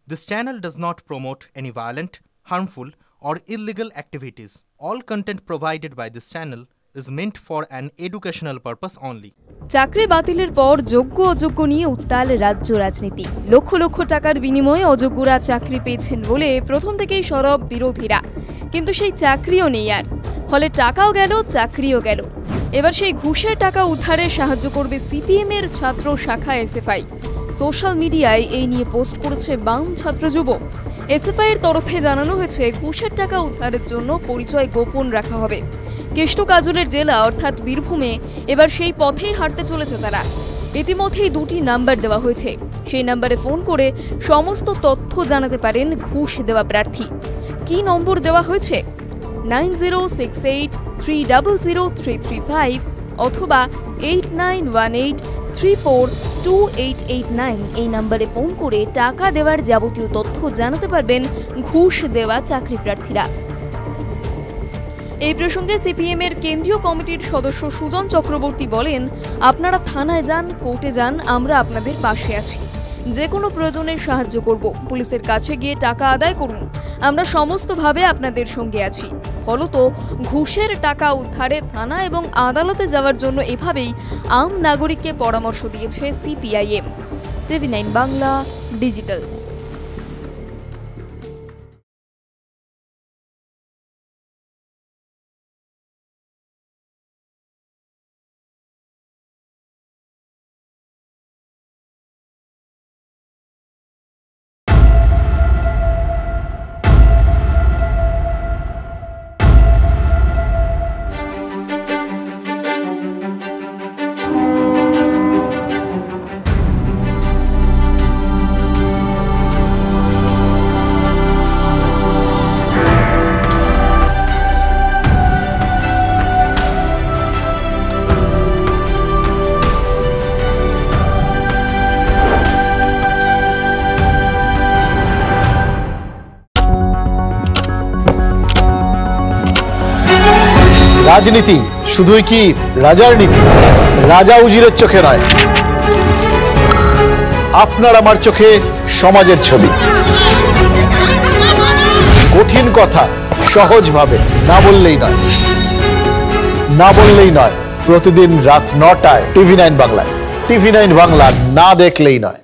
This channel does not promote any violent, harmful, or illegal activities. All content provided by this channel is meant for an educational purpose only. চাকরি বাতিলের পর যোগ্য অযোগ্য নিয়ে উত্তাল রাজ্য রাজনীতি। লক্ষ লক্ষ টাকার বিনিময়ে অযোগ্যরা চাকরি পেয়েছেন বলে প্রথম থেকেই সরব বিরোধীরা, কিন্তু সেই চাকরিও নেই আর, ফলে টাকাও গেল, চাকরিও গেল। এবার সেই ঘুষের টাকা উদ্ধারে সাহায্য করবে সিপিএম এর ছাত্র শাখা এসএফআই। সোশ্যাল মিডিয়ায় এই নিয়ে পোস্ট করেছে বাম ছাত্র যুব। এসএফআই এর তরফে জানানো হয়েছে ঘুষের টাকা উদ্ধারের জন্য পরিচয় গোপন রাখা হবে। কেষ্ট কাজলের জেলা অর্থাৎ বীরভূমে এবার সেই পথেই হাঁটতে চলেছে তারা। ইতিমধ্যেই 2টি নাম্বার দেওয়া হয়েছে, সেই নাম্বারে ফোন করে সমস্ত তথ্য জানাতে পারেন ঘুষ দেওয়া প্রার্থী। কি নম্বর দেওয়া হয়েছে? 9068300335 অথবা 8918342889 এই নাম্বারে ফোন করে টাকা দেওয়ার যাবতীয় তথ্য জানাতে পারবেন ঘুষ দেওয়া চাকরি প্রার্থীরা। এই প্রসঙ্গে সিপিএম এর কেন্দ্রীয় কমিটির সদস্য সুজন চক্রবর্তী বলেন, আপনারা থানায় যান, কোর্টে যান, আমরা আপনাদের পাশে আছি, যে কোনো প্রয়োজনে সাহায্য করব। পুলিশের কাছে গিয়ে টাকা আদায় করুন, আমরা সমস্তভাবে আপনাদের সঙ্গে আছি। ফলত ঘুষের টাকা উদ্ধারে থানা এবং আদালতে যাওয়ার জন্য এভাবেই আম নাগরিককে পরামর্শ দিয়েছে সিপিআইএম। TV9 Bangla digital. রাজনীতি শুধুই কি রাজার নীতি? রাজা উজিরের চোখে নয়, আপনার আমার চোখে সমাজের ছবি। কঠিন কথা সহজভাবে না বললেই নয়। প্রতিদিন রাত 9টায় TV9 বাংলায়। TV9 বাংলা না দেখলেই নয়।